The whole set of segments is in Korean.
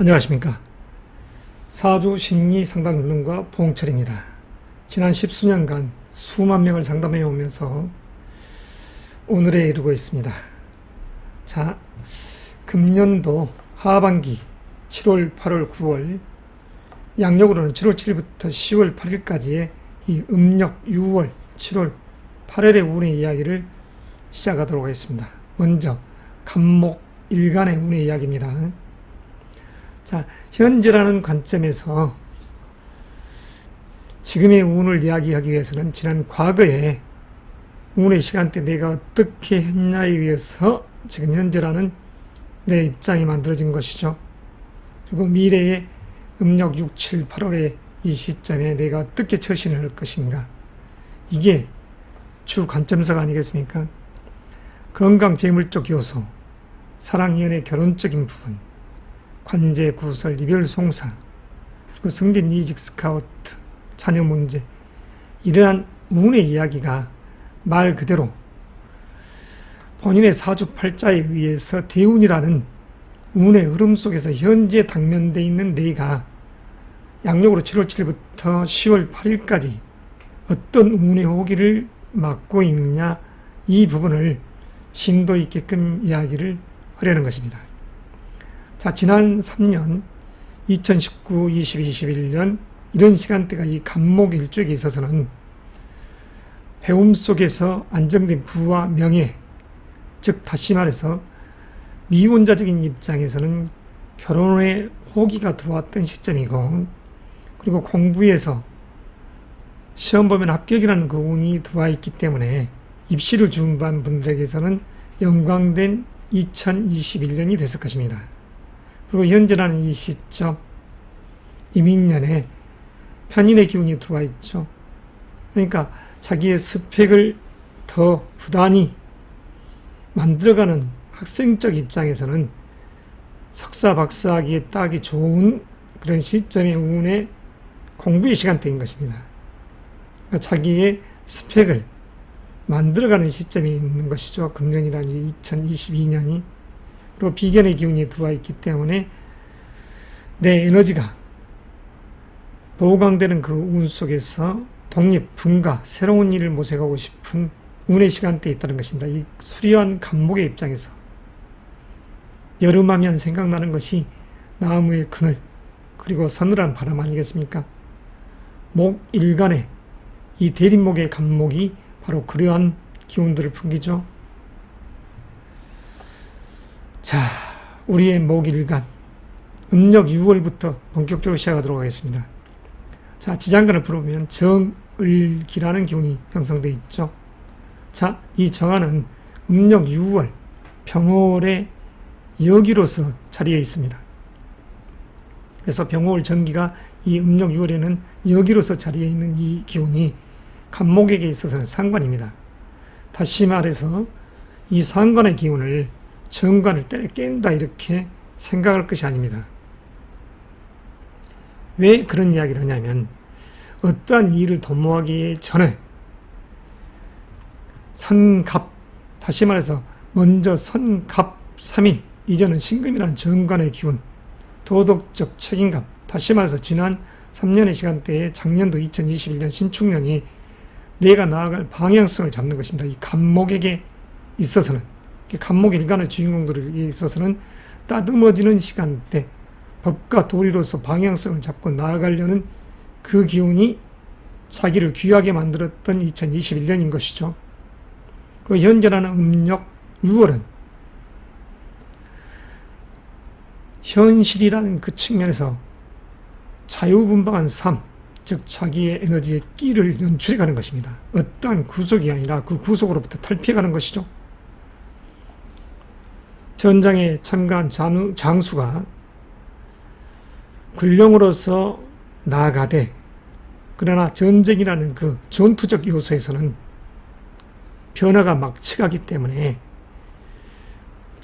안녕하십니까. 사주 심리 상담 논문가 봉철입니다. 지난 10수년간 수만 명을 상담해 오면서 오늘에 이르고 있습니다. 자, 금년도 하반기 7월, 8월, 9월, 양력으로는 7월 7일부터 10월 8일까지의 이 음력 6월, 7월, 8월의 운의 이야기를 시작하도록 하겠습니다. 먼저 간목 일간의 운의 이야기입니다. 자, 현재라는 관점에서 지금의 운을 이야기하기 위해서는 지난 과거의 운의 시간대 내가 어떻게 했냐에 의해서 지금 현재라는 내 입장이 만들어진 것이죠. 그리고 미래의 음력 6, 7, 8월의 이 시점에 내가 어떻게 처신을 할 것인가. 이게 주 관점사가 아니겠습니까? 건강, 재물 쪽 요소, 사랑, 연애, 결혼적인 부분, 관제, 구설, 이별, 송사, 그리고 승진, 이직, 스카우트, 자녀 문제, 이러한 운의 이야기가 말 그대로 본인의 사주팔자에 의해서 대운이라는 운의 흐름 속에서 현재 당면되어 있는 내가 양력으로 7월 7일부터 10월 8일까지 어떤 운의 호기를 맞고 있느냐, 이 부분을 심도 있게끔 이야기를 하려는 것입니다. 자, 지난 3년 2019, 20, 21년 이런 시간대가 이 간목 일주에 있어서는 배움 속에서 안정된 부와 명예, 즉 다시 말해서 미혼자적인 입장에서는 결혼의 호기가 들어왔던 시점이고, 그리고 공부에서 시험 보면 합격이라는 그 운이 들어와 있기 때문에 입시를 준비한 분들에게서는 영광된 2021년이 됐을 것입니다. 그리고 현재라는 이 시점, 이민년에 편인의 기운이 들어와 있죠. 그러니까 자기의 스펙을 더 부단히 만들어가는 학생적 입장에서는 석사, 박사하기에 딱이 좋은 그런 시점의 운의 공부의 시간대인 것입니다. 그러니까 자기의 스펙을 만들어가는 시점이 있는 것이죠. 금년이라는 2022년이. 그리고 비견의 기운이 들어와 있기 때문에 내 에너지가 보강되는 그 운 속에서 독립, 분가, 새로운 일을 모색하고 싶은 운의 시간대에 있다는 것입니다. 이 수려한 간목의 입장에서 여름하면 생각나는 것이 나무의 그늘, 그리고 서늘한 바람 아니겠습니까? 목 일간의 이 대립목의 간목이 바로 그러한 기운들을 풍기죠. 자, 우리의 목일간 음력 6월부터 본격적으로 시작하도록 하겠습니다. 자, 지장간을 풀어보면 정을기라는 기운이 형성되어 있죠. 자, 이 정화는 음력 6월 병월의 여기로서 자리에 있습니다. 그래서 병월 정기가 이 음력 6월에는 여기로서 자리에 있는 이 기운이 간목에게 있어서는 상관입니다. 다시 말해서 이 상관의 기운을 정관을 때려 깬다 이렇게 생각할 것이 아닙니다. 왜 그런 이야기를 하냐면 어떠한 일을 도모하기 전에 선갑, 다시 말해서 먼저 선갑 3일 이전은 신금이라는 정관의 기운, 도덕적 책임감, 다시 말해서 지난 3년의 시간대에 작년도 2021년 신축년이 내가 나아갈 방향성을 잡는 것입니다. 이 간목에게 있어서는, 간목 일간의 주인공들에게 있어서는 따듬어지는 시간대, 법과 도리로서 방향성을 잡고 나아가려는 그 기운이 자기를 귀하게 만들었던 2021년인 것이죠. 그리고 현재라는 음력 6월은 현실이라는 그 측면에서 자유분방한 삶, 즉 자기의 에너지의 끼를 연출해가는 것입니다. 어떠한 구속이 아니라 그 구속으로부터 탈피해가는 것이죠. 전장에 참가한 장수가 군령으로서 나아가되, 그러나 전쟁이라는 그 전투적 요소에서는 변화가 막 치가기 때문에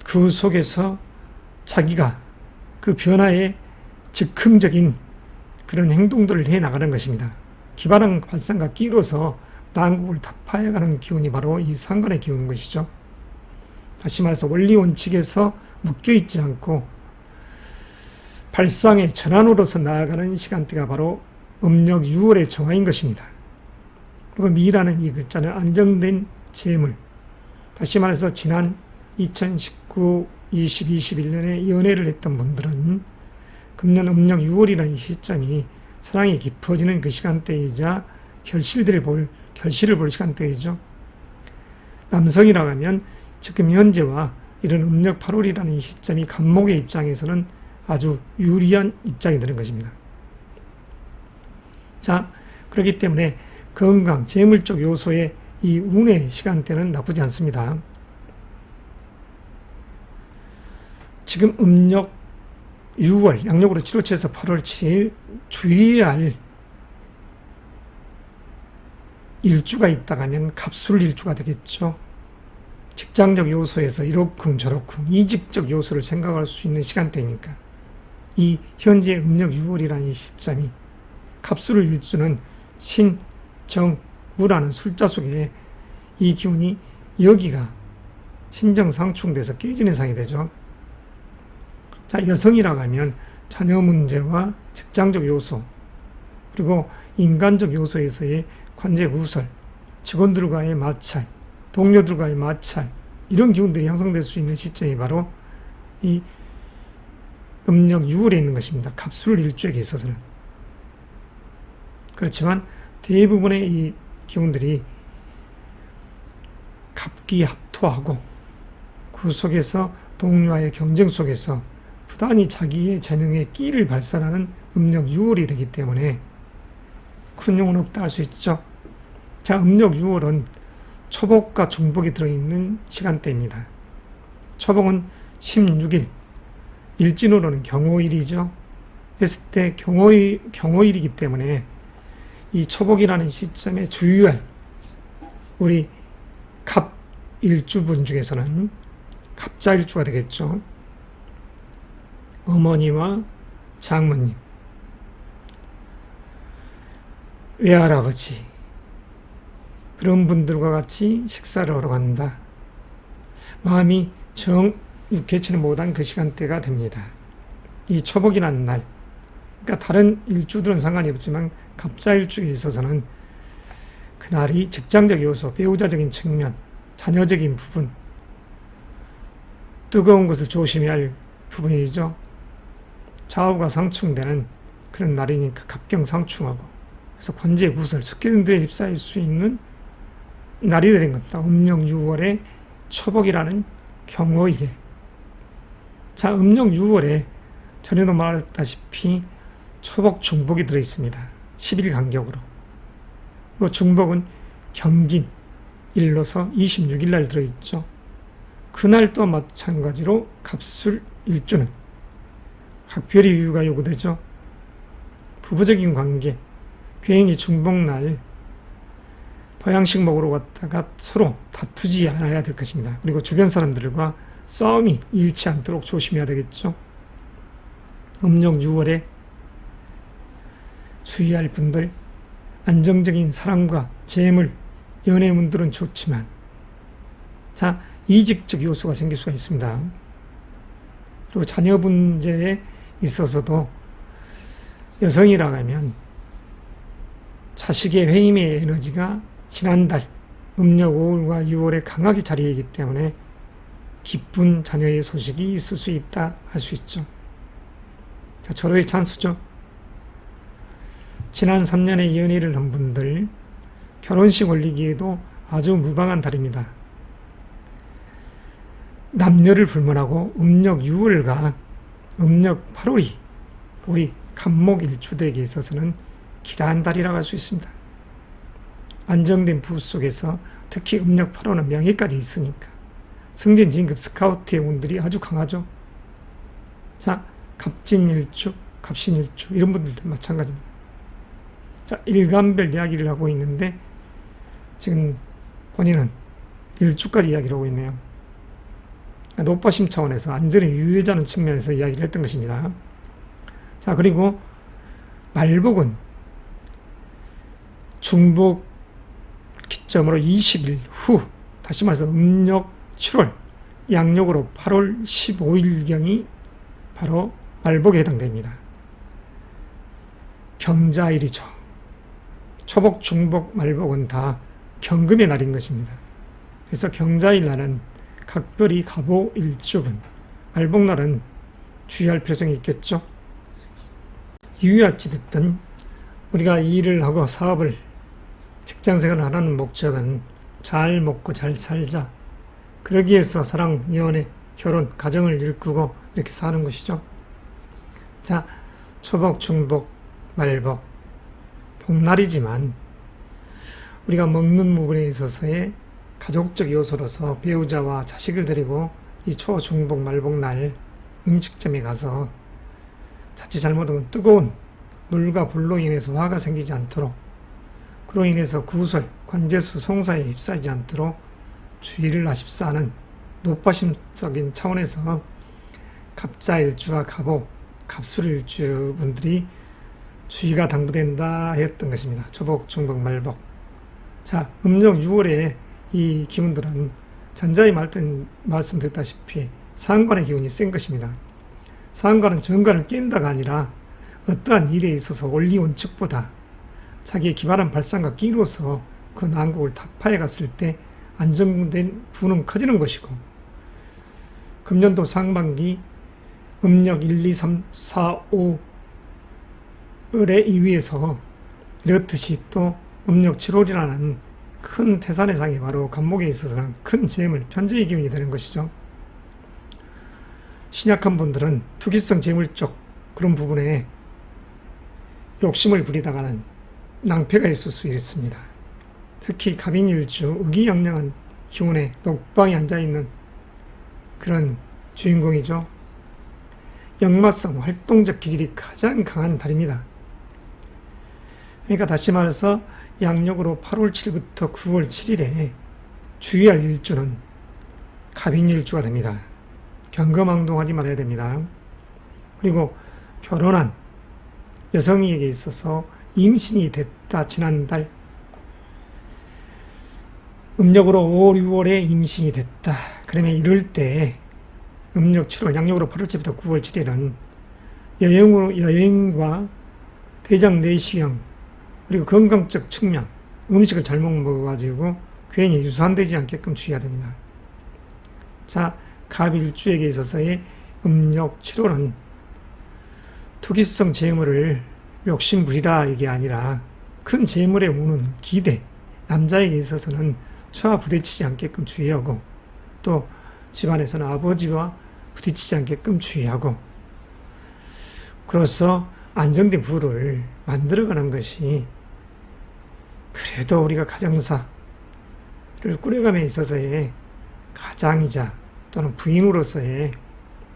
그 속에서 자기가 그 변화에 즉흥적인 그런 행동들을 해 나가는 것입니다. 기반한 발상과 끼로서 난국을 타파해가는 기운이 바로 이 상관의 기운인 것이죠. 다시 말해서 원리 원칙에서 묶여있지 않고 발상의 전환으로서 나아가는 시간대가 바로 음력 6월의 정화인 것입니다. 그리고 미라는 이 글자는 안정된 재물, 다시 말해서 지난 2019, 20, 21년에 연애를 했던 분들은 금년 음력 6월이라는 시점이 사랑이 깊어지는 그 시간대이자 결실을 볼 시간대이죠. 남성이라고 하면 지금 현재와 이런 음력 8월이라는 이 시점이 간목의 입장에서는 아주 유리한 입장이 되는 것입니다. 자, 그렇기 때문에 건강, 재물 쪽 요소의 이 운의 시간대는 나쁘지 않습니다. 지금 음력 6월, 양력으로 7월 7일에서 8월 7일 주의해야 할 일주가 있다고 하면 갑술 일주가 되겠죠. 직장적 요소에서 이러쿵 저러쿵 이직적 요소를 생각할 수 있는 시간대니까 이 현재 음력 6월이라는 이 시점이 갑술 일주는 신, 정, 무라는 술자 속에 이 기운이 여기가 신정상충돼서 깨지는 상이 되죠. 자, 여성이라고 하면 자녀 문제와 직장적 요소 그리고 인간적 요소에서의 관계 구설, 직원들과의 마찰, 동료들과의 마찰 이런 기운들이 형성될 수 있는 시점이 바로 이 음력 6월에 있는 것입니다. 갑술 일주에 있어서는. 그렇지만 대부분의 이 기운들이 갑기합토하고 그 속에서 동료와의 경쟁 속에서 부단히 자기의 재능의 끼를 발산하는 음력 6월이 되기 때문에 큰 용은 없다 할 수 있죠. 자, 음력 6월은 초복과 중복이 들어있는 시간대입니다. 초복은 16일, 일진으로는 경호일이죠. 했을 때 경호일이기 때문에 이 초복이라는 시점에 주의할 우리 갑일주분 중에서는 갑자일주가 되겠죠. 어머니와 장모님, 외할아버지 그런 분들과 같이 식사를 하러 간다. 마음이 육해치는 못한 그 시간대가 됩니다. 이 초복이라는 날, 그러니까 다른 일주들은 상관이 없지만 갑자일주에 있어서는 그날이 직장적 요소, 배우자적인 측면, 자녀적인 부분, 뜨거운 것을 조심해야 할 부분이죠. 좌우가 상충되는 그런 날이니까 갑경상충하고 그래서 관제 구설, 스캔들에 휩싸일 수 있는 날이 되는 겁니다. 음력 6월에 초복이라는 경호일에. 자, 음력 6월에 전에도 말했다시피 초복, 중복이 들어있습니다. 10일 간격으로. 그 중복은 경진, 일로서 26일 날 들어있죠. 그날 또 마찬가지로 갑술 일주는 각별히 유유가 요구되죠. 부부적인 관계, 괜히 중복날 보양식 먹으러 갔다가 서로 다투지 않아야 될 것입니다. 그리고 주변 사람들과 싸움이 일치 않도록 조심해야 되겠죠. 음력 6월에 주의할 분들, 안정적인 사랑과 재물, 연애운들은 좋지만 자, 이직적 요소가 생길 수가 있습니다. 그리고 자녀 문제에 있어서도 여성이라고 하면 자식의 회임의 에너지가 지난달 음력 5월과 6월에 강하게 자리이기 때문에 기쁜 자녀의 소식이 있을 수 있다 할 수 있죠. 자, 절호의 찬수죠. 지난 3년에 연애를 한 분들 결혼식 올리기에도 아주 무방한 달입니다. 남녀를 불문하고 음력 6월과 음력 8월이 우리 간목 일주들에게 있어서는 기다한 달이라고 할 수 있습니다. 안정된 부부 속에서 특히 음력 8월은 명예까지 있으니까 승진, 진급, 스카우트의 운들이 아주 강하죠. 자, 갑진일주, 갑신일주 이런 분들도 마찬가지입니다. 자, 일간별 이야기를 하고 있는데 지금 본인은 일주까지 이야기를 하고 있네요. 노파심 차원에서 안전에 유효하자는 측면에서 이야기를 했던 것입니다. 자, 그리고 말복은 중복 기점으로 20일 후, 다시 말해서 음력 7월, 양력으로 8월 15일경이 바로 말복에 해당됩니다. 경자일이죠. 초복, 중복, 말복은 다 경금의 날인 것입니다. 그래서 경자일 날은 각별히 갑오 일주분, 말복날은 주의할 필요성이 있겠죠. 이유야찌 됐든 우리가 일을 하고 사업을, 직장생활을 하라는 목적은 잘 먹고 잘 살자, 그러기 위해서 사랑, 연애, 결혼, 가정을 일구고 이렇게 사는 것이죠. 자, 초복, 중복, 말복, 복날이지만 우리가 먹는 부분에 있어서의 가족적 요소로서 배우자와 자식을 데리고 이 초, 중복, 말복날 음식점에 가서 자칫 잘못하면 뜨거운 물과 불로 인해서 화가 생기지 않도록, 그로 인해서 구설, 관제수, 송사에 휩싸이지 않도록 주의를 하십사 하는 노파심적인 차원에서 갑자일주와 갑오, 갑술일주 분들이 주의가 당부된다 했던 것입니다. 초복, 중복, 말복. 자, 음력 6월에 이 기운들은 전자에 말씀드렸다시피 상관의 기운이 센 것입니다. 상관은 정관을 깬다가 아니라 어떠한 일에 있어서 원리 원칙보다 자기의 기발한 발상과 끼로서 그 난국을 타파해 갔을 때 안정된 부는 커지는 것이고, 금년도 상반기 음력 1, 2, 3, 4, 5월에 이위에서 이렇듯이 또 음력 7월이라는 큰 태산의 상이 바로 간목에 있어서는 큰 재물, 편재의 기운이 되는 것이죠. 신약한 분들은 투기성 재물 쪽 그런 부분에 욕심을 부리다가는 낭패가 있을 수 있습니다. 특히 갑인일주, 의기양양한 기운에 녹방에 앉아있는 그런 주인공이죠. 역마성, 활동적 기질이 가장 강한 달입니다. 그러니까 다시 말해서 양력으로 8월 7일부터 9월 7일에 주의할 일주는 갑인일주가 됩니다. 경거망동하지 말아야 됩니다. 그리고 결혼한 여성에게 있어서 임신이 됐다, 지난달 음력으로 5월, 6월에 임신이 됐다, 그러면 이럴 때 음력 7월, 양력으로 8월 7일부터 9월 7일은 여행과 대장 내시경, 그리고 건강적 측면, 음식을 잘못 먹어가지고 괜히 유산되지 않게끔 주의해야 됩니다. 자, 갑일주에게 있어서의 음력 7월은 투기성 재물을 욕심부리다 이게 아니라 큰 재물에 오는 기대, 남자에게 있어서는 처와 부딪히지 않게끔 주의하고, 또 집안에서는 아버지와 부딪히지 않게끔 주의하고, 그래서 안정된 부를 만들어가는 것이 그래도 우리가 가정사를 꾸려감에 있어서의 가장이자 또는 부인으로서의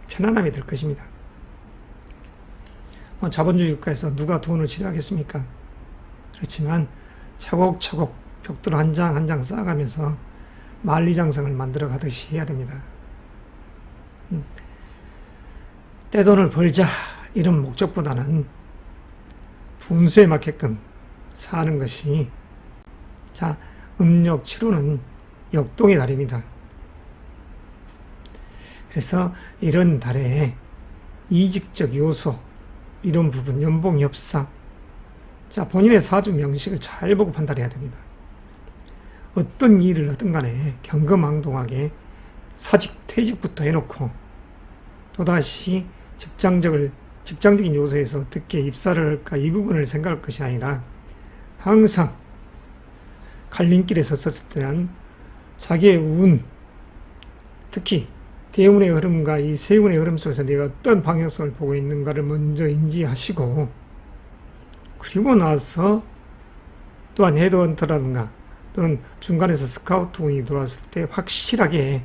편안함이 될 것입니다. 자본주의 국가에서 누가 돈을 지르하겠습니까? 그렇지만 차곡차곡 벽돌 한 장 한 장 쌓아가면서 만리장성을 만들어 가듯이 해야 됩니다. 떼돈을 벌자 이런 목적보다는 분수에 맞게끔 사는 것이, 자, 음력 7호는 역동의 달입니다. 그래서 이런 달에 이직적 요소, 이런 부분, 연봉 협상, 자, 본인의 사주 명식을 잘 보고 판단해야 됩니다. 어떤 일을 하든 간에 경거망동하게 사직, 퇴직부터 해놓고 또다시 직장적인 요소에서 어떻게 입사를 할까, 이 부분을 생각할 것이 아니라 항상 갈림길에 섰을 때는 자기의 운, 특히 대운의 흐름과 이 세운의 흐름 속에서 내가 어떤 방향성을 보고 있는가를 먼저 인지하시고, 그리고 나서 또한 헤드헌터라든가 또는 중간에서 스카우트 운이 들어왔을 때 확실하게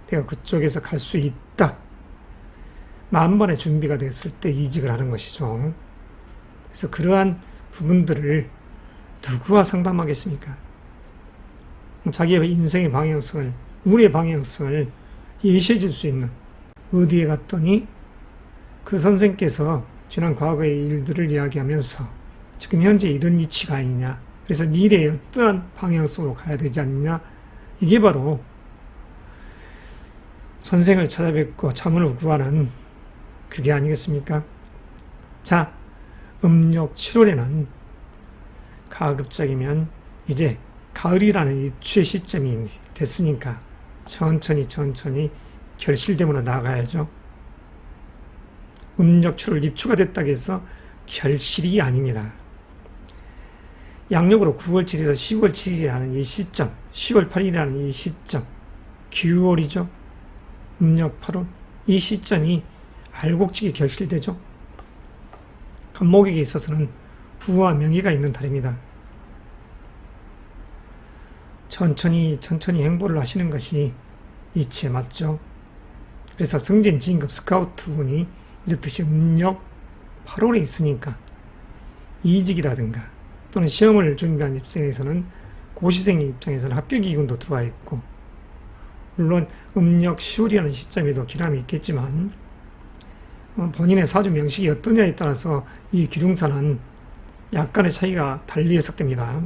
내가 그쪽에서 갈 수 있다, 만번의 준비가 됐을 때 이직을 하는 것이죠. 그래서 그러한 부분들을 누구와 상담하겠습니까? 자기의 인생의 방향성을, 우리의 방향성을 예시해 줄 수 있는, 어디에 갔더니 그 선생께서 지난 과거의 일들을 이야기하면서 지금 현재 이런 위치가 아니냐, 그래서 미래에 어떠한 방향성으로 가야 되지 않느냐, 이게 바로 선생을 찾아뵙고 자문을 구하는 그게 아니겠습니까? 자, 음력 7월에는 가급적이면 이제 가을이라는 입추의 시점이 됐으니까 천천히 결실됨으로 나가야죠. 음력 7월 입추가 됐다고 해서 결실이 아닙니다. 양력으로 9월 7일에서 10월 7일이라는 이 시점, 10월 8일이라는 이 시점, 규월이죠. 음력 8월. 이 시점이 알곡직이 결실되죠. 간목에게 있어서는 부와 명예가 있는 달입니다. 천천히 행보를 하시는 것이 이치에 맞죠. 그래서 승진, 진급, 스카우트 운이 이렇듯이 음력 8월에 있으니까 이직이라든가 또는 시험을 준비한 입장에서는 고시생의 입장에서는 합격 기운도 들어와 있고, 물론 음력 10월이라는 시점에도 기람이 있겠지만 본인의 사주 명식이 어떠냐에 따라서 이 기둥사는 약간의 차이가 달리 해석됩니다.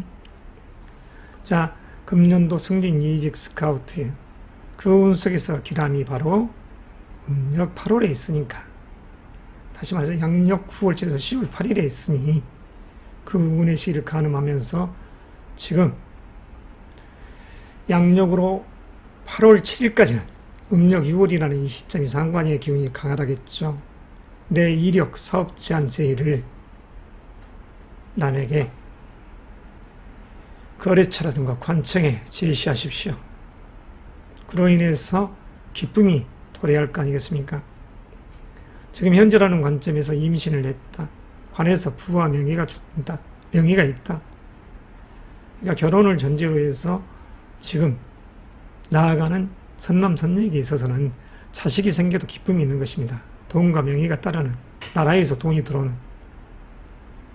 자, 금년도 승진, 이직, 스카우트 그 운 속에서 기람이 바로 음력 8월에 있으니까, 다시 말해서 양력 9월 7일에서 10월 8일에 있으니 그 운의 시기를 가늠하면서 지금 양력으로 8월 7일까지는 음력 6월이라는 이 시점이 상관의 기운이 강하다겠죠. 내 이력, 사업 제한 제의를 남에게 거래처라든가 관청에 제시하십시오. 그로 인해서 기쁨이 도래할 거 아니겠습니까? 지금 현재라는 관점에서 임신을 했다. 관에서 부와 명예가 준다. 명예가 있다. 그러니까 결혼을 전제로 해서 지금 나아가는 선남 선녀에게 있어서는 자식이 생겨도 기쁨이 있는 것입니다. 돈과 명예가 따르는, 나라에서 돈이 들어오는.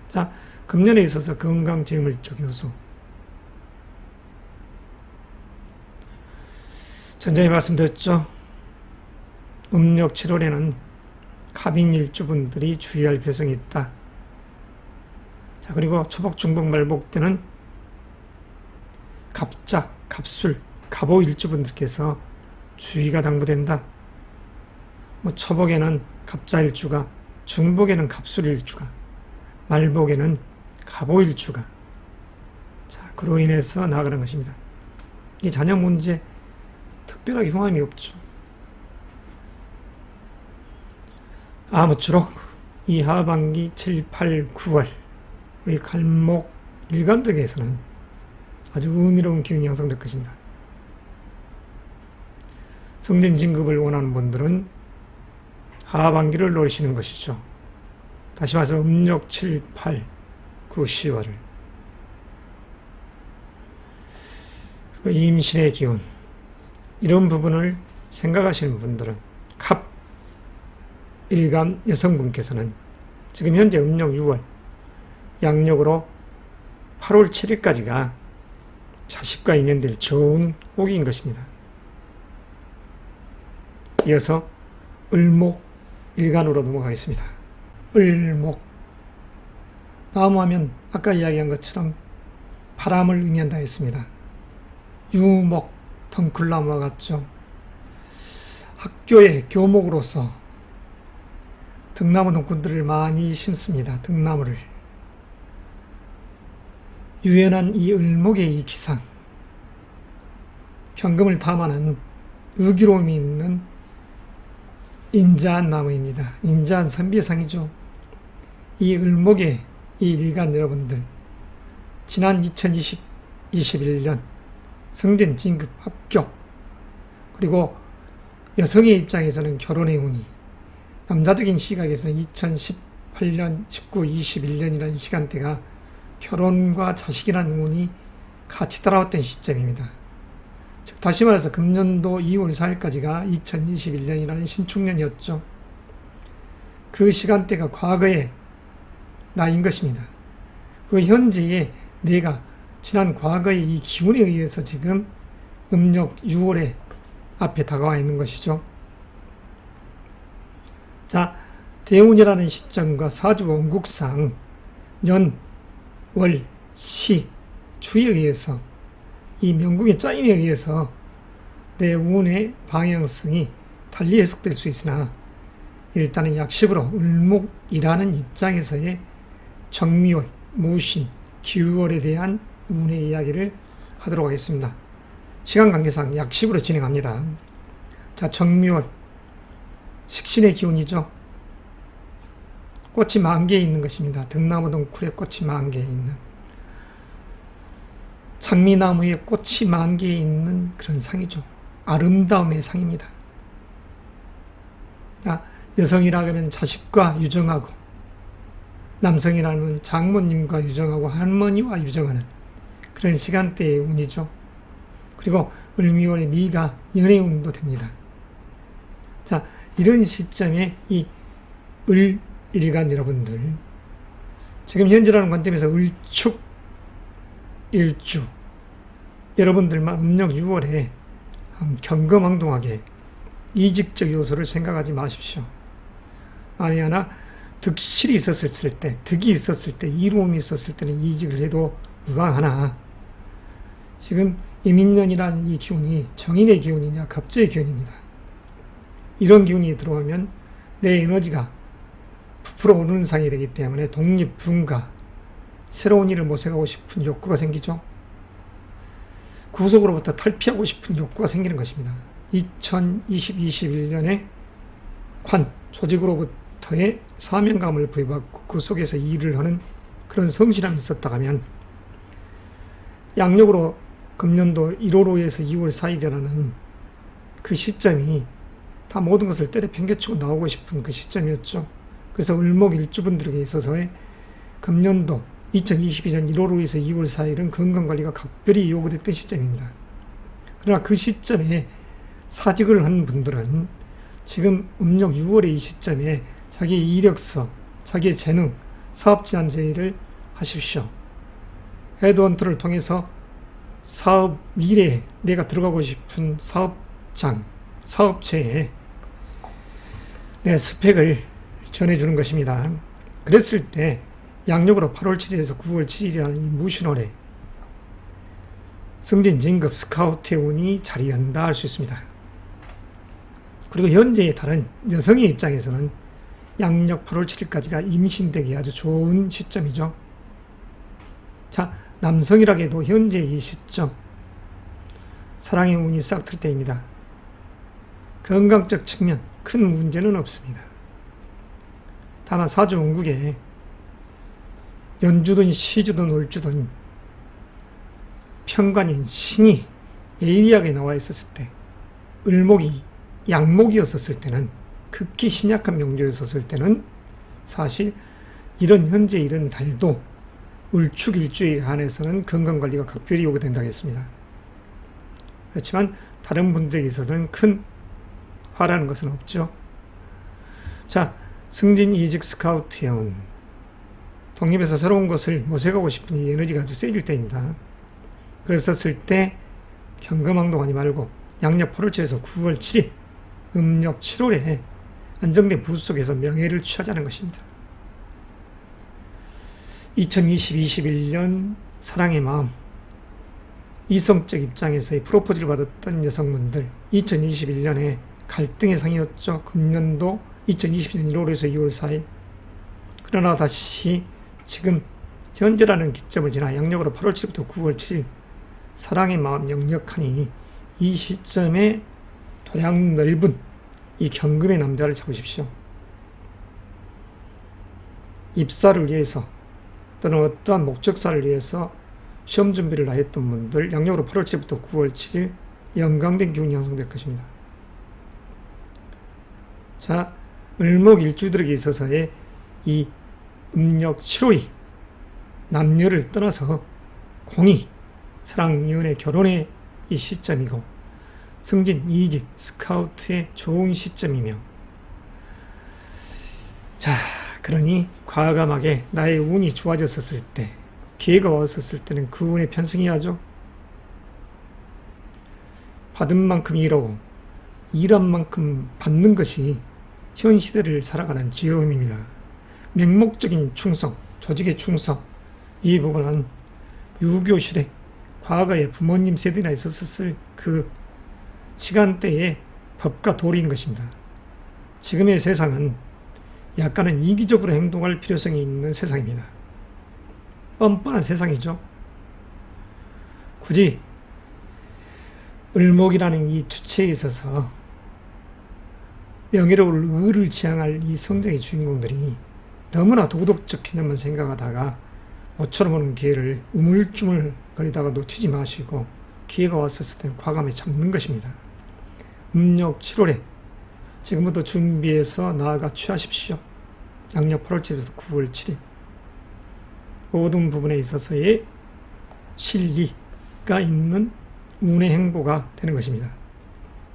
자, 금년에 있어서 건강 재물적 요소. 전전에 말씀드렸죠. 음력 7월에는 갑인 일주분들이 주의할 필요성이 있다. 자, 그리고 초복, 중복, 말복 때는 갑작, 갑술, 갑오 일주분들께서 주의가 당부된다. 초복에는 갑자 일주가, 중복에는 갑술 일주가, 말복에는 갑오 일주가. 자, 그로 인해서 나아가는 것입니다. 이 자녀 문제 특별하게 흉함이 없죠. 아무쪼록 이 하반기 7, 8, 9월 의 갈목 일간 등에서는 아주 의미로운 기운이 형성될 것입니다. 승진 진급을 원하는 분들은 하반기를 노리시는 것이죠. 다시 말해서 음력 7, 8, 9, 10월을 임신의 기운, 이런 부분을 생각하시는 분들은 갑 일간 여성분께서는 지금 현재 음력 6월, 양력으로 8월 7일까지가 자식과 인연될 좋은 호기인 것입니다. 이어서 을목 일간으로 넘어가겠습니다. 을목, 나무하면 아까 이야기한 것처럼 바람을 의미한다 했습니다. 유목, 덩쿨나무와 같죠. 학교의 교목으로서 등나무 농꾼들을 많이 심습니다. 등나무를. 유연한 이 을목의 이 기상, 현금을 탐하는 의기로움이 있는 인자한 나무입니다. 인자한 선비상이죠. 이 을목의 이 일간 여러분들, 지난 2021년 승진, 진급, 합격, 그리고 여성의 입장에서는 결혼의 운이, 남자적인 시각에서는 2018년, 19, 21년이라는 시간대가 결혼과 자식이라는 운이 같이 따라왔던 시점입니다. 즉 다시 말해서 금년도 2월 4일까지가 2021년이라는 신축년이었죠. 그 시간대가 과거의 나인 것입니다. 그 현재의 내가 지난 과거의 이 기운에 의해서 지금 음력 6월에 앞에 다가와 있는 것이죠. 자, 대운이라는 시점과 사주 원국상 년, 월, 시, 주에 의해서 이 명궁의 짜임에 의해서 내 운의 방향성이 달리 해석될 수 있으나 일단은 약십으로 을목이라는 입장에서의 정미월, 무신, 기우월에 대한 운의 이야기를 하도록 하겠습니다. 시간 관계상 약십으로 진행합니다. 자, 정미월, 식신의 기운이죠. 꽃이 만개에 있는 것입니다. 등나무 덩쿨에 꽃이 만개에 있는, 장미나무에 꽃이 만개에 있는 그런 상이죠. 아름다움의 상입니다. 자, 여성이라면 자식과 유정하고, 남성이라면 장모님과 유정하고 할머니와 유정하는 그런 시간대의 운이죠. 그리고 을미월의 미가 연애운도 됩니다. 자, 이런 시점에 이 을일간 여러분들, 지금 현재라는 관점에서 을축, 일주, 여러분들만 음력 6월에 경거망동하게 이직적 요소를 생각하지 마십시오. 만에 하나 득실이 있었을 때, 득이 있었을 때, 이로움이 있었을 때는 이직을 해도 무방하나, 지금 이민년이라는 이 기운이 정인의 기운이냐 갑자의 기운입니다. 이런 기운이 들어오면 내 에너지가 부풀어 오르는 상이 되기 때문에 독립분가, 새로운 일을 모색하고 싶은 욕구가 생기죠. 구속으로부터 탈피하고 싶은 욕구가 생기는 것입니다. 2020-21년에 관, 조직으로부터의 사명감을 부여받고 그 속에서 일을 하는 그런 성실함이 있었다 하면, 양력으로 금년도 1월 5일에서 2월 4일이라는 그 시점이 다 모든 것을 때려 평겨치고 나오고 싶은 그 시점이었죠. 그래서 을목 일주분들에게 있어서의 금년도 2022년 1월 5일에서 2월 4일은 건강관리가 각별히 요구됐던 시점입니다. 그러나 그 시점에 사직을 한 분들은 지금 음력 6월의 이 시점에 자기의 이력서, 자기의 재능, 사업 제안 제의를 하십시오. 헤드헌터를 통해서 사업 미래에 내가 들어가고 싶은 사업장, 사업체에 내 스펙을 전해주는 것입니다. 그랬을 때 양력으로 8월 7일에서 9월 7일이라는 이 무신월에 승진, 진급, 스카우트의 운이 자리한다 할 수 있습니다. 그리고 현재의 다른 여성의 입장에서는 양력 8월 7일까지가 임신되기 아주 좋은 시점이죠. 자, 남성이라고 해도 현재 이 시점 사랑의 운이 싹 틀 때입니다. 건강적 측면 큰 문제는 없습니다. 다만 사주 운국에 연주든 시주든 월주든 편관인 신이 예리하게 나와 있었을 때, 을목이 양목이었었을 때는, 극히 신약한 명조였었을 때는 사실 이런 현재 이런 달도 을축일주에 한해서는 건강관리가 각별히 요구된다고 했습니다. 그렇지만 다른 분들에게 있어서는 큰 화라는 것은 없죠. 자, 승진, 이직, 스카우트의 운, 독립해서 새로운 것을 모색하고 싶은 이 에너지가 아주 세질 때입니다. 그랬었을 때 경거망동하지 말고 양력 8월 7일에서 9월 7일, 음력 7월에 안정된 부수 속에서 명예를 취하자는 것입니다. 2020-21년 사랑의 마음, 이성적 입장에서의 프로포즈를 받았던 여성분들, 2021년에 갈등의 상이었죠. 금년도 2020년 1월에서 2월 4일. 그러나 다시 지금 현재라는 기점을 지나 양력으로 8월 7일부터 9월 7일 사랑의 마음 영역하니 이 시점에 도량 넓은 이 경금의 남자를 잡으십시오. 입사를 위해서 또는 어떠한 목적사를 위해서 시험 준비를 다 했던 분들, 양력으로 8월 7일부터 9월 7일 영광된 기운이 형성될 것입니다. 자, 을목 일주들에게 있어서의 이 음력 7호이 남녀를 떠나서 공이, 사랑, 연애, 결혼의 이 시점이고, 승진, 이직, 스카우트의 좋은 시점이며, 자, 그러니 과감하게 나의 운이 좋아졌었을 때, 기회가 왔었을 때는 그 운에 편승해야죠. 받은 만큼 일하고 일한 만큼 받는 것이 현 시대를 살아가는 지혜움입니다. 맹목적인 충성, 조직의 충성, 이 부분은 유교 시대, 과거에 부모님 세대나 있었을 그 시간대의 법과 도리인 것입니다. 지금의 세상은 약간은 이기적으로 행동할 필요성이 있는 세상입니다. 뻔뻔한 세상이죠. 굳이 을목이라는 이 주체에 있어서 명예로울 을을 지향할 이 성장의 주인공들이 너무나 도덕적 개념만 생각하다가 모처럼 오는 기회를 우물쭈물 거리다가 놓치지 마시고 기회가 왔었을 때는 과감히 잡는 것입니다. 음력 7월에 지금부터 준비해서 나아가 취하십시오. 양력 8월 7일에서 9월 7일 모든 부분에 있어서의 실리가 있는 운의 행보가 되는 것입니다.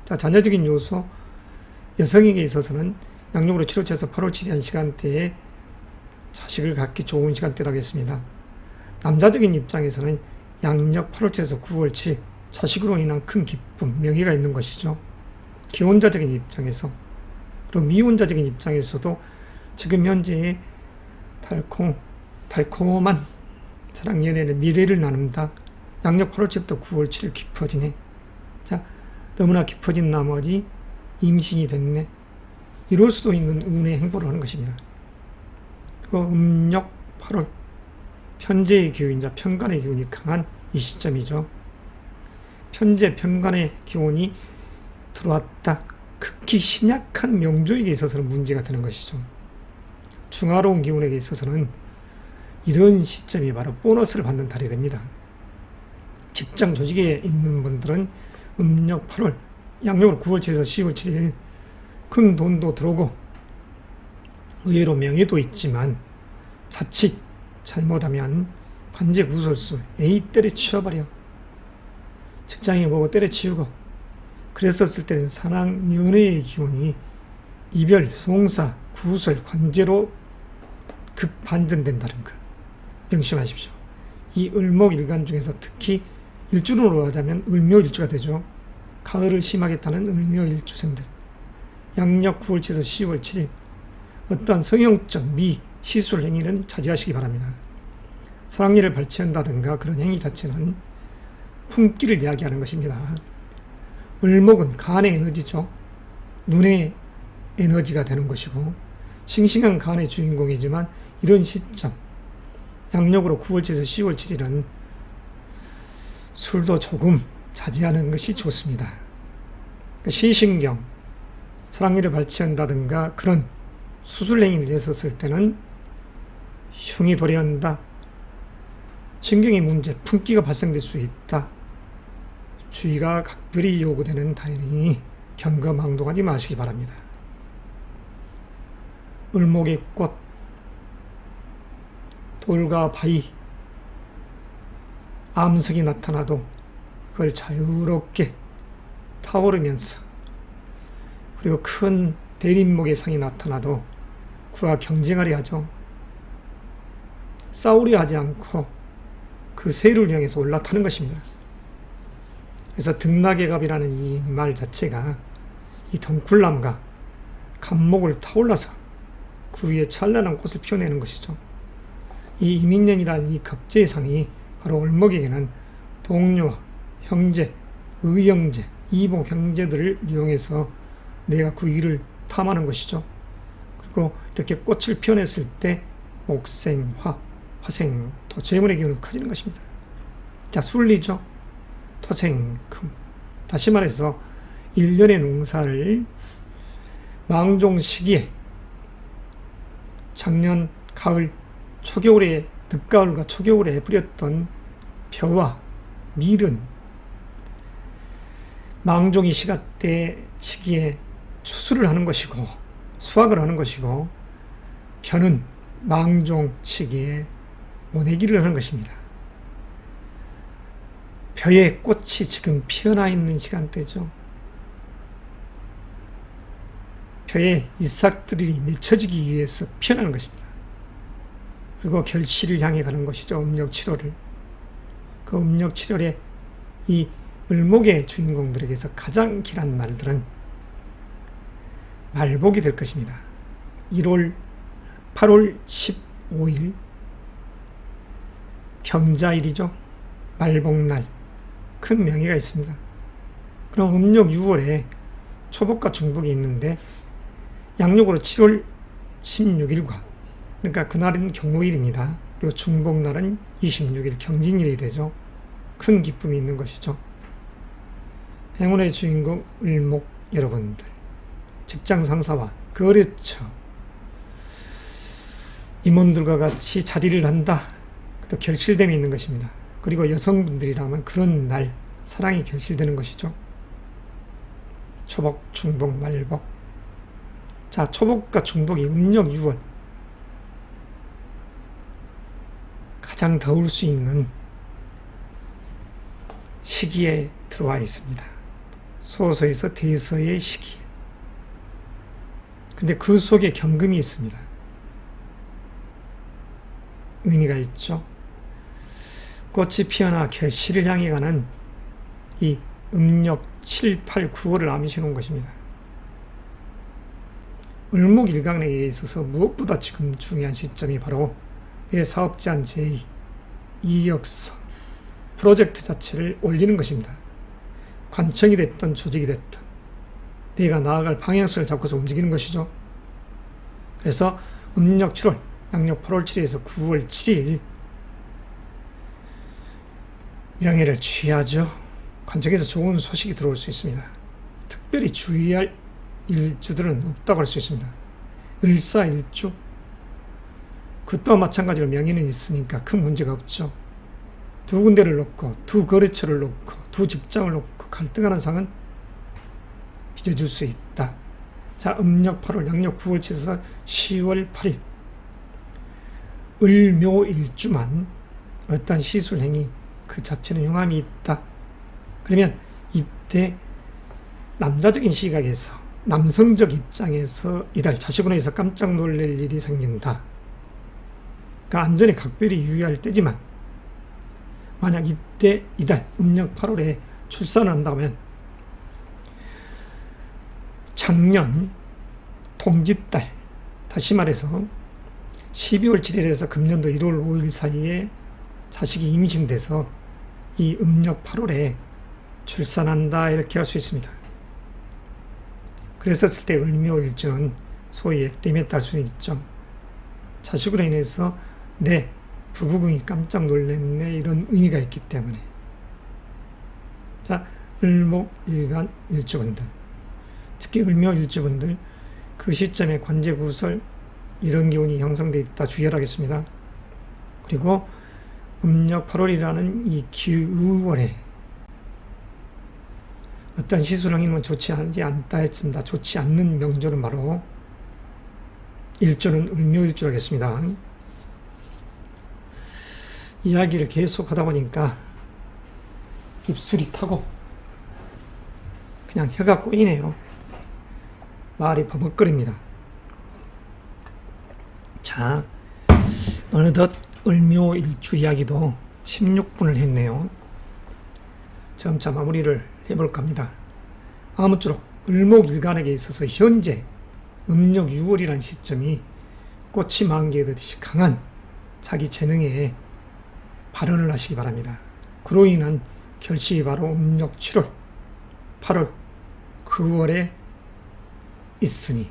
자, 자녀적인 요소, 여성에게 있어서는 양력으로 7월 7일에서 8월 7일이라는 시간대에 자식을 갖기 좋은 시간대가 되겠습니다. 남자적인 입장에서는 양력 8월 7일에서 9월 7일 자식으로 인한 큰 기쁨, 명예가 있는 것이죠. 기혼자적인 입장에서, 그리고 미혼자적인 입장에서도 지금 현재의 달콤한 사랑 연애의 미래를 나눈다. 양력 8월 7일부터 9월 7일 깊어지네. 자, 너무나 깊어진 나머지 임신이 됐네. 이럴 수도 있는 운의 행보를 하는 것입니다. 그리고 음력 8월 편재의 기운이자 편관의 기운이 강한 이 시점이죠. 편재, 편관의 기운이 들어왔다. 극히 신약한 명조에게 있어서는 문제가 되는 것이죠. 중화로운 기운에게 있어서는 이런 시점이 바로 보너스를 받는 달이 됩니다. 직장 조직에 있는 분들은 음력 8월, 양력으로 9월 7일에서 10월 7일 큰 돈도 들어오고 의외로 명예도 있지만 자칫 잘못하면 관제 구설수, 에이 때려치워버려. 직장에 보고 때려치우고 그랬었을 때는 사랑, 연애의 기운이 이별, 송사, 구설, 관제로 극반전된다는 것 명심하십시오. 이 을목일간 중에서 특히 일주로 하자면 을묘일주가 되죠. 가을을 심하게 타는 을묘일주생들, 양력 9월 7일에서 10월 7일 어떠한 성형적 미, 시술 행위는 자제하시기 바랍니다. 사랑니를 발치한다든가 그런 행위 자체는 품기를 이야기하는 것입니다. 을목은 간의 에너지죠. 눈의 에너지가 되는 것이고 싱싱한 간의 주인공이지만 이런 시점 양력으로 9월 7일에서 10월 7일은 술도 조금 자제하는 것이 좋습니다. 시신경, 사랑니를 발치한다든가 그런 수술행위를 했었을 때는 흉이 도래한다. 신경의 문제, 품기가 발생될 수 있다. 주의가 각별히 요구되는 달이니 경거망동하지 마시기 바랍니다. 을목의 꽃, 돌과 바위, 암석이 나타나도 그걸 자유롭게 타오르면서 그리고 큰 대림목의 상이 나타나도 그와 경쟁하려 하죠. 싸우려 하지 않고 그 새를 향해서 올라타는 것입니다. 그래서 등락의갑이라는 이 말 자체가 이 덩굴나무가 갑목을 타올라서 그 위에 찬란한 꽃을 피워내는 것이죠. 이 이민년이라는 이 갑재상이 바로 을목에게는 동료와 형제, 의형제, 이복 형제들을 이용해서 내가 그 일을 탐하는 것이죠. 그리고 이렇게 꽃을 피워냈을 때 옥생, 화생, 또 재물의 기운은 커지는 것입니다. 자, 술리죠. 토생, 금. 다시 말해서 1년의 농사를 망종 시기에 작년 가을, 초겨울에 늦가을과 초겨울에 뿌렸던 벼와 밀은 망종이 시간대 시기에 추수를 하는 것이고 수확을 하는 것이고 벼는 망종 시기에 모내기를 하는 것입니다. 벼의 꽃이 지금 피어나 있는 시간대죠. 벼의 잎사귀들이 맺혀지기 위해서 피어나는 것입니다. 그리고 결실을 향해 가는 것이죠. 음력 7월을. 그 음력 7월에 이 을목의 주인공들에게서 가장 길한 날들은 말복이 될 것입니다. 1월, 8월 15일 경자일이죠. 말복날. 큰 명예가 있습니다. 그럼 음력 6월에 초복과 중복이 있는데 양력으로 7월 16일과, 그러니까 그날은 경호일입니다. 그리고 중복날은 26일 경진일이 되죠. 큰 기쁨이 있는 것이죠. 행운의 주인공 을목 여러분들, 직장 상사와 거래처 임원들과 같이 자리를 한다. 또 결실됨이 있는 것입니다. 그리고 여성분들이라면 그런 날 사랑이 결실되는 것이죠. 초복, 중복, 말복. 자, 초복과 중복이 음력 6월 가장 더울 수 있는 시기에 들어와 있습니다. 소서에서 대서의 시기에. 근데 그 속에 경금이 있습니다. 의미가 있죠. 꽃이 피어나 결실을 향해 가는 이 음력 7, 8, 9월을 암시해 놓은 것입니다. 을목일간에게 있어서 무엇보다 지금 중요한 시점이 바로 내 사업 제안 제의, 이력서, 프로젝트 자체를 올리는 것입니다. 관청이 됐든 조직이 됐든 내가 나아갈 방향성을 잡고서 움직이는 것이죠. 그래서 음력 7월, 양력 8월 7일에서 9월 7일 명예를 취하죠. 관청에서 좋은 소식이 들어올 수 있습니다. 특별히 주의할 일주들은 없다고 할 수 있습니다. 을사일주, 그 또한 마찬가지로 명예는 있으니까 큰 문제가 없죠. 두 군데를 놓고, 두 거래처를 놓고, 두 직장을 놓고 갈등하는 상은 빚어줄 수 있다. 자, 음력 8월, 양력 9월 7일에서 10월 8일 을묘일주만 어떤 시술행위 그 자체는 용함이 있다. 그러면 이때 남자적인 시각에서, 남성적 입장에서 이달 자식으로 해서 깜짝 놀랄 일이 생긴다. 그러니까 안전에 각별히 유의할 때지만 만약 이때 이달 음력 8월에 출산을 한다면 작년 동짓달, 다시 말해서 12월 7일에서 금년도 1월 5일 사이에 자식이 임신돼서 이 음력 8월에 출산한다, 이렇게 할 수 있습니다. 그랬었을 때 을묘일주는 소위 액땜에 딸 수는 있죠. 자식으로 인해서 내 부부궁이 깜짝 놀랐네, 이런 의미가 있기 때문에. 자, 을목일간 일주분들, 특히 을묘일주분들 그 시점에 관제구설 이런 기운이 형성되어 있다 주의하겠습니다. 그리고 음력 8월이라는 이 기우월에 어떤 시술행위는 좋지 않다 했습니다. 좋지 않는 명절은 바로 일조는 을묘일주라겠습니다. 이야기를 계속 하다 보니까 입술이 타고 그냥 혀가 꼬이네요. 말이 버벅거립니다. 자, 어느덧 을묘일주 이야기도 16분을 했네요. 점차 마무리를 해볼까 합니다. 아무쪼록 을목일간에게 있어서 현재 음력 6월이라는 시점이 꽃이 만개하듯이 강한 자기 재능에 발현을 하시기 바랍니다. 그로 인한 결실이 바로 음력 7월, 8월, 9월에 있으니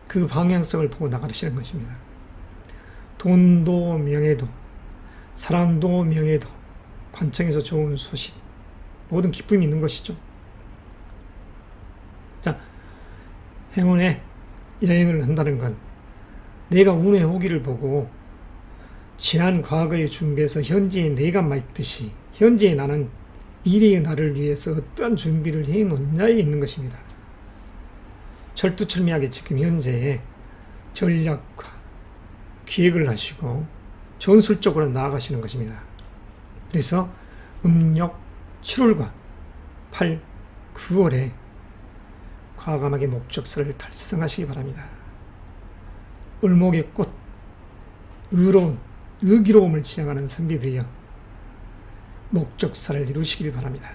그 방향성을 보고 나가시는 것입니다. 돈도 명예도, 사랑도 명예도, 관청에서 좋은 소식, 모든 기쁨이 있는 것이죠. 자, 행운의 여행을 한다는 건 내가 운의 호기를 보고 지난 과거에 준비해서 현재의 내가 맞듯이 현재의 나는 미래의 나를 위해서 어떠한 준비를 해놓느냐에 있는 것입니다. 철두철미하게 지금 현재의 전략과 기획을 하시고 전술적으로 나아가시는 것입니다. 그래서 음력 7월과 8, 9월에 과감하게 목적서를 달성하시기 바랍니다. 을목의 꽃, 의로운, 의기로움을 지향하는 선비들이여 목적사를 이루시길 바랍니다.